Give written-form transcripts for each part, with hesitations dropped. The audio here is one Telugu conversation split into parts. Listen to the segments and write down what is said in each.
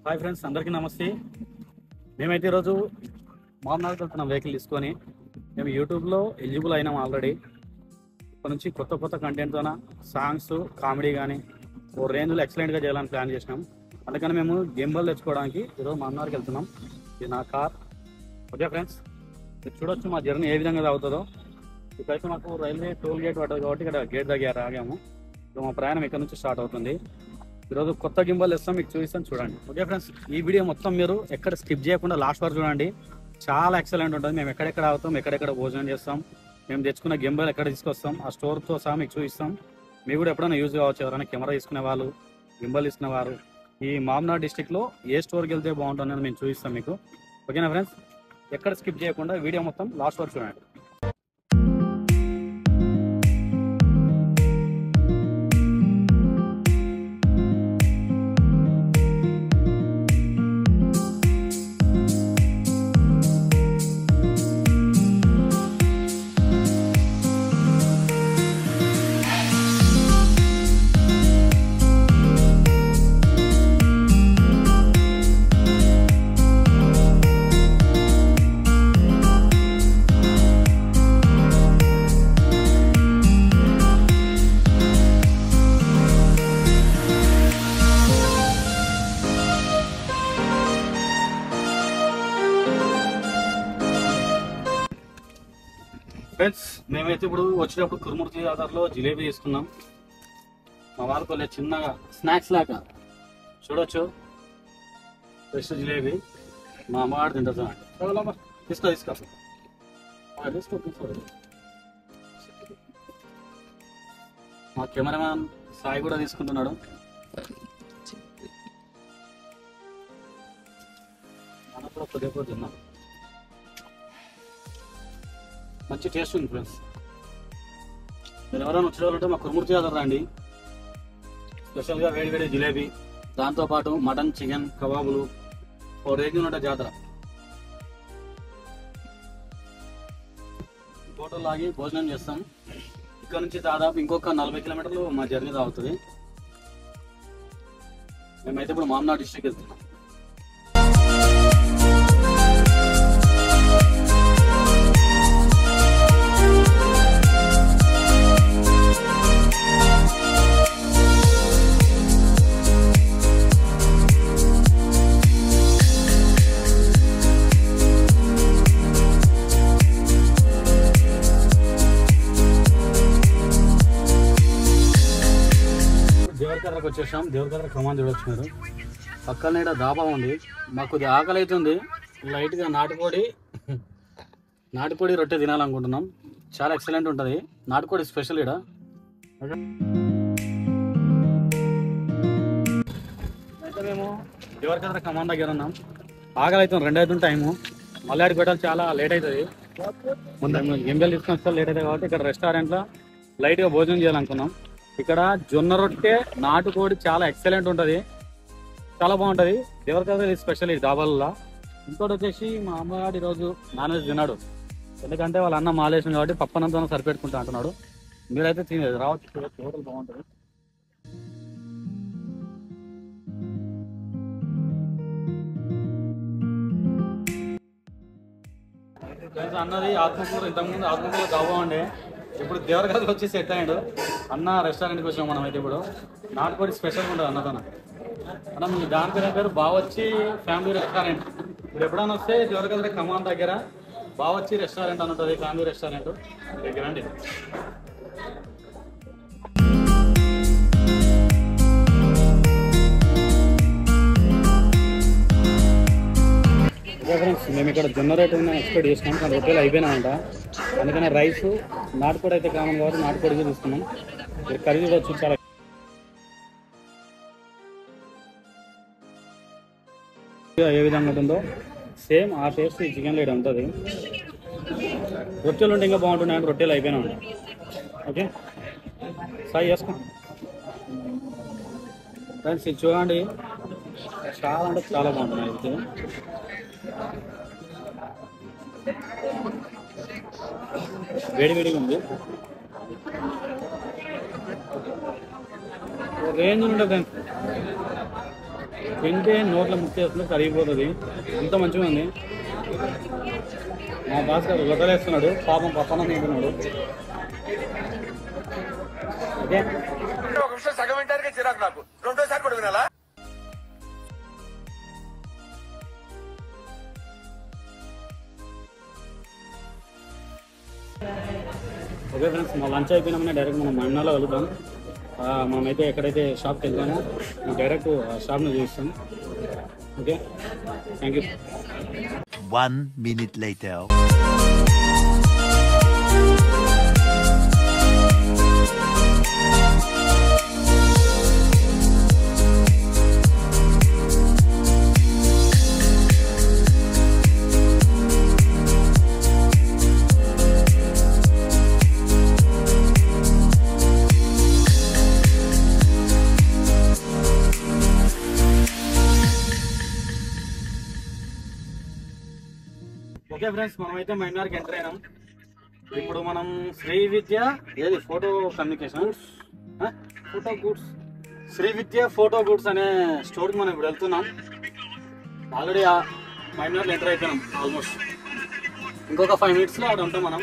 హాయ్ ఫ్రెండ్స్, అందరికీ నమస్తే. మేమైతే ఈరోజు మామనార్కి వెళ్తున్నాం వెహికల్ తీసుకొని. మేము యూట్యూబ్లో ఎలిజిబుల్ అయినాం ఆల్రెడీ. ఇప్పటి నుంచి కొత్త కంటెంట్తో సాంగ్స్, కామెడీ కానీ ఓ రేంజ్లో ఎక్సలెంట్గా చేయాలని ప్లాన్ చేసినాం. అందుకని మేము గింబల్ తెచ్చుకోవడానికి ఈరోజు మామనార్కి వెళ్తున్నాం. ఇది నా కార్. ఓకే ఫ్రెండ్స్, మీరు చూడొచ్చు మా జర్నీ ఏ విధంగా అవుతుందో. ఇక్కడైతే మాకు రైల్వే టోల్ గేట్ పడ్డది కాబట్టి ఇక్కడ గేట్ దగ్గర ఆగాము. ఇప్పుడు మా ప్రయాణం ఇక్కడ నుంచి స్టార్ట్ అవుతుంది. ఈరోజు కొత్త గింబల్ ఇస్తాం, మీకు చూపిస్తాను, చూడండి. ఓకే ఫ్రెండ్స్, ఈ వీడియో మొత్తం మీరు ఎక్కడ స్కిప్ చేయకుండా లాస్ట్ వరకు చూడండి. చాలా ఎక్సలెంట్ ఉంటుంది. మేము ఎక్కడెక్కడ అవుతాం, ఎక్కడెక్కడ భోజనం చేస్తాం, మేము తెచ్చుకున్న గింబల్ ఎక్కడ తీసుకొస్తాం, ఆ స్టోర్తో సహా మీకు చూపిస్తాం. మీకు కూడా ఎప్పుడైనా యూజ్ కావచ్చు. ఎవరైనా కెమెరా తీసుకునే వాళ్ళు, గింబల్ తీసుకునేవారు ఈ మామనార్ డిస్టిక్లో ఏ స్టోర్కి వెళ్తే బాగుంటుంది అని మేము చూపిస్తాం మీకు. ఓకేనా ఫ్రెండ్స్, ఎక్కడ స్కిప్ చేయకుండా వీడియో మొత్తం లాస్ట్ వరకు చూడండి. ఫ్రెండ్స్, మేమైతే ఇప్పుడు వచ్చేటప్పుడు కురుమూర్తి ఆధార్లో జిలేబీ తీసుకున్నాం. మా వాళ్ళకు చిన్నగా స్నాక్స్ లాగా చూడొచ్చు. ఫ్రెష్ జిలేబీ మా అమ్మగారు తింటారు. తీసుకో మా కెమెరామ్యాన్ సాయి కూడా తీసుకుంటున్నాడు. మనం కూడా కొద్దిగా తిన్నాం. మంచి టేస్ట్ ఉంది ఫ్రెండ్స్. మీరు ఎవరైనా వచ్చే వాళ్ళంటే మా కురుమూర్తి ఆధార్ రండి. స్పెషల్గా వేడి జిలేబీ, దాంతోపాటు మటన్, చికెన్, కబాబులు, ఓ రేంజ్ ఉంటే జాతర. హోటల్ లాగి భోజనం చేస్తాం. ఇక్కడ నుంచి దాదాపు ఇంకొక 40 కిలోమీటర్లు మా జర్నీ అవుతుంది. మేమైతే ఇప్పుడు మామనార్ డిస్ట్రిక్ట్ వెళ్తున్నాం. దేవరకద్రకు వచ్చేసాం. దేవరకద్ర కమాన్ చూడొచ్చు మీరు. పక్కన ఇక్కడ దాబా ఉంది. మాకు కొద్దిగా ఆకలి అవుతుంది. లైట్గా నాటుకోడి రొట్టె తినాలనుకుంటున్నాం. చాలా ఎక్సలెంట్ ఉంటుంది. నాటుకోడి స్పెషల్ ఇక్కడ. అయితే మేము దేవరకద్ర కమాన్ దగ్గర ఉన్నాం. ఆకలి అవుతుంది, 2 అవుతుంది టైము. మళ్ళీ ఆడికి పెట్టాలి, చాలా లేట్ అవుతుంది. ముందు గింబెల్ తీసుకొని వస్తే లేట్ అవుతుంది కాబట్టి ఇక్కడ రెస్టారెంట్లో లైట్గా భోజనం చేయాలనుకున్నాం. ఇక్కడ జొన్న రొట్టె, నాటుకోడి చాలా ఎక్సలెంట్ ఉంటుంది, చాలా బాగుంటుంది. దేవరకద్ర స్పెషల్ ఈ డాబాలలో. ఇంకోటి వచ్చేసి మా అమ్మగారు ఈరోజు నాన్ వెజ్ తిన్నాడు. ఎందుకంటే వాళ్ళ అన్న మాలేసిన కాబట్టి పప్పనంతా సరిపెట్టుకుంటా అంటున్నాడు. మీరైతే తినేది రావచ్చు, హోటల్ బాగుంటుంది. అన్నది ఆత్మకూరు. ఇంతకుముందు ఆత్మకూరులో దాబా ఉండే, ఇప్పుడు దేవరకద్రకు వచ్చి సెట్ అయ్యాడు. అన్న రెస్టారెంట్కి వచ్చాం మనం. అయితే ఇప్పుడు నాటుకోడి స్పెషల్గా ఉంటుంది అన్నదాన. అన్న మీ దాని పేరు బావచ్చి ఫ్యామిలీ రెస్టారెంట్. ఇప్పుడు ఎప్పుడైనా వస్తే దేవరకద్ర కమాన్ దగ్గర బావచ్చి రెస్టారెంట్ అని ఉంటుంది, ఫ్యామిలీ రెస్టారెంట్. దగ్గర అండి. ఫ్రెండ్స్, మేము ఇక్కడ జొన్న రేట్ ఎక్స్పెక్ట్ చేసినాం, కానీ రొట్టెలు అయిపోయినామంట. అందుకని రైస్, నాటుకోడి అయితే కామన్ కాబట్టి నాటుకోడిగా తీసుకున్నాం. కర్రీ చూడొచ్చు, చాలా ఏ విధంగా ఉంటుందో సేమ్ ఆ టేస్ట్ ఈ చికెన్ లేట్ ఉంటుంది. రొట్టెలు ఉంటే ఇంకా బాగుంటుంది, అంటే రొట్టెలు అయిపోయినా ఉంటాయి. ఓకే, సాయి చేసుకో ఫ్రెండ్స్. ఇది చూడండి, చాలా అంటే చాలా బాగుంటుంది. అయితే వేడివేడిగా ఉంది. రేంజ్ ఉంటుంది. తింటే నోట్లో ముక్కేస్తుంది, కరిగిపోతుంది. అంత మంచిగా ఉంది. మా భాస్కర్ వదలేస్తున్నాడు, పాపం పక్కన తింటున్నాడు. ఓకే సగం వింటానికి చిరాకు నాకు, రెండోసారి కూడా వినాలా? ఓకే ఫ్రెండ్స్, మా లంచ్ అయిపోయినామని డైరెక్ట్ మనం మన్నాలో వెళ్తాం. మనమైతే ఎక్కడైతే షాప్కి వెళ్తామో డైరెక్ట్ షాప్ని చూస్తాం. Okay, thank you. 1 minute later. Okay friends, మనమైతే మైనార్కి ఎంటర్ అయినాం. ఇప్పుడు మనం Shri Vidya photo communication photo goods Shri Vidya photo goods అనే స్టోర్కి మనం ఇప్పుడు వెళ్తున్నాం. ఆల్రెడీ మైనార్లో ఎంటర్ అయిపోయినాం. ఆల్మోస్ట్ ఇంకొక 5 minutesలో అక్కడ ఉంటాం మనం.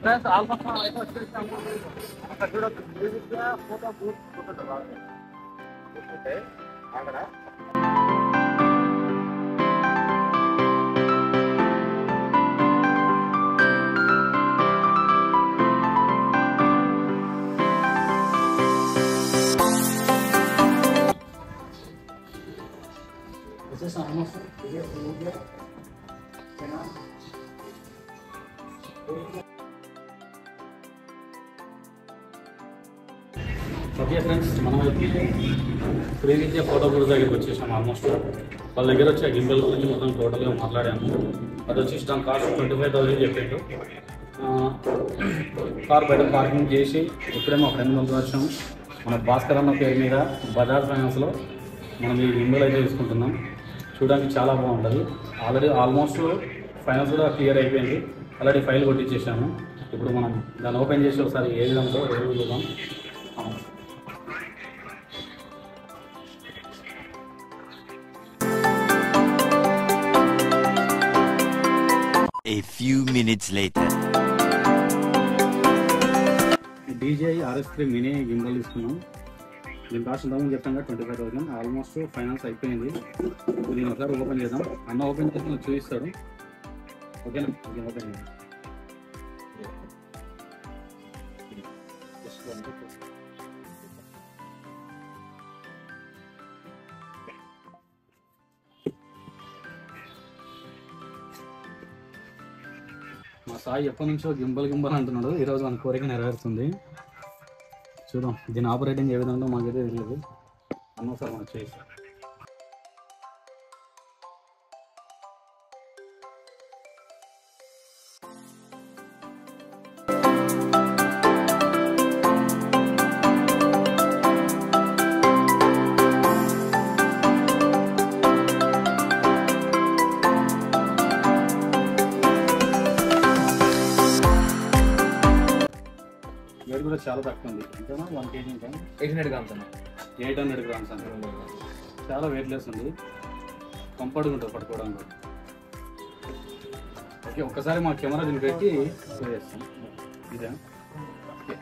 ఫ్రెండ్స్ ఆల్మోస్ట్ మనం అయితే వచ్చేసాము. అక్కడ చూడొచ్చు శ్రీ విద్య ఫోటో బూత్ కూర్చుంటే అక్కడ వచ్చేసాం. ఆల్మోస్ట్ ఓకే ఫ్రెండ్స్, మనం అయితే శ్రీ విద్య ఫోటో బూత్ దగ్గరికి వచ్చేసాం. ఆల్మోస్ట్ వాళ్ళ దగ్గర వచ్చి ఆ గింబల్ గురించి మొత్తం టోటల్గా మాట్లాడాము. అది వచ్చి దాని కాస్ట్ 25,000 చెప్పాడు. కార్ బయట పార్కింగ్ చేసి ఇప్పుడే మా ఫ్రెండ్ ముందు వచ్చాము. మన భాస్కర్ అన్న పేరు మీద బజాజ్ ఫైనాన్స్లో మనం ఈ గింబల్ అయితే తీసుకుంటున్నాం. చూడడానికి చాలా బాగుంటుంది. ఆల్మోస్ట్ ఫైనాన్స్ కూడా క్లియర్ అయిపోయింది. ఆల్రెడీ ఫైల్ కొట్టించేసాము. ఇప్పుడు మనం దాన్ని ఓపెన్ చేసి ఒకసారి ఏ విధంగా రివ్యూ చూద్దాం. A few minutes later. DJI RS3 mini gimbal తీసుకున్నాం. దీని కాస్ట్ ఇంతకుముందు చెప్పాను 25,000. ఆల్మోస్ట్ ఫైనాన్స్ అయిపోయింది. దీన్ని ఒకసారి ఓపెన్ చేద్దాం. అన్న ఓపెన్ చేసి చూపిస్తాడు. ఓకేనా? ఓపెన్ చేద్దాం. మా సాయి ఎప్పటి నుంచో గింబల్ అంటున్నాడు. ఈరోజు మన కోరిక నెరవేరుతుంది. చూద్దాం దీని ఆపరేటింగ్ ఏ విధంగా మాకైతే తెలియదు. అనవసరం మనం చేసి వెయిట్ కూడా చాలా తక్కువ ఉంది. అంతేనా 1 kg ఉంటాం. 800 grams అన్న. 800 grams అంటే చాలా వెయిట్లెస్ ఉంది. కంఫర్ట్గా ఉంటుంది పట్టుకోవడానికి. ఓకే ఒక్కసారి మా కెమెరా దీన్ని పెట్టి చేస్తాం. ఇదే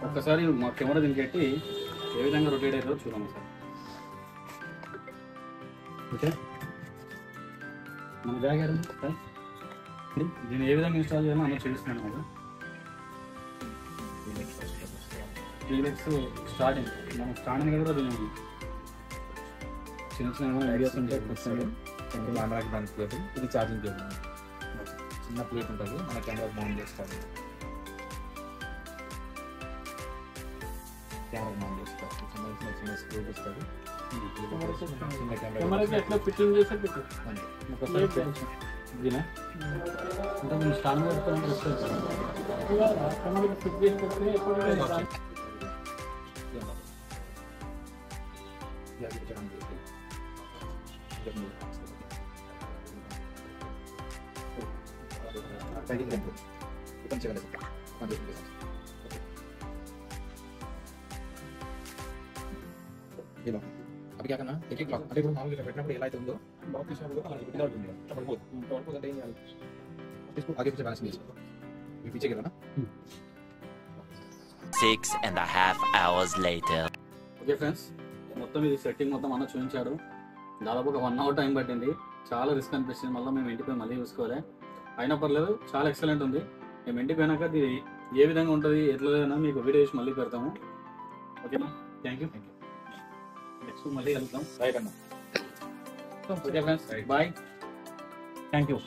ఒక్కసారి మా కెమెరా దీన్ని పెట్టి ఏ విధంగా రొటేట్ అవుతుందో చూద్దాం సార్. ఓకే మన బ్యాగ్ సార్ దీన్ని ఏ విధంగా ఇన్స్టాల్ చేయాలో అన్న చూపిస్తున్నాను కదా. క్లినిక్స్ స్టార్టింగ్ మనం స్టార్టింగ్ కూడా దీని చిన్న ఐడియాస్ ఉంటాయి. కెమెరాకి దాని ప్లేట్, ఇది ఛార్జింగ్ కేబుల్. చిన్న ప్లేట్ ఉంటుంది, మన కెమెరా మౌంట్ చేస్తారు. కెమెరా మౌంట్ చేస్తారు. చిన్న స్క్రూ ఇస్తారు. చిన్న కెమెరా ఎట్లా ఫిట్టింగ్ చేస్తే ఇదినా అంటే మేము స్టాండ్ अभी क्या करना एक लॉक अभी मामूली बैठना पड़ेगा लाइट ఉందో लॉक తీసినప్పుడు అలా ఇలా ఉంటుంది పడిపోతుంది అంటే ఏం చేయాలి इसको आगे पीछे बैलेंस कीजिए ये पीछे गिरा ना 6.5 hours later. ఓకే ఫ్రెండ్స్ మొత్తం ఇది సెట్టింగ్ మొత్తం అన్న చూపించాడు. దాదాపు ఒక 1 hour టైం పట్టింది. చాలా రిస్క్ అనిపిస్తుంది. మళ్ళీ మేము ఇంటికి మళ్ళీ చూసుకోవాలి. అయినా పర్లేదు చాలా ఎక్సలెంట్ ఉంది. మేము ఇంటికి పోయినాక ఇది ఏ విధంగా ఉంటుంది ఎట్లా మీకు వీడియో చేసి మళ్ళీ పెడతాము. ఓకేనా థ్యాంక్ యూ. నెక్స్ట్ మళ్ళీ వెళ్తాం. రైట్ అన్న. Okay friends bye thank you.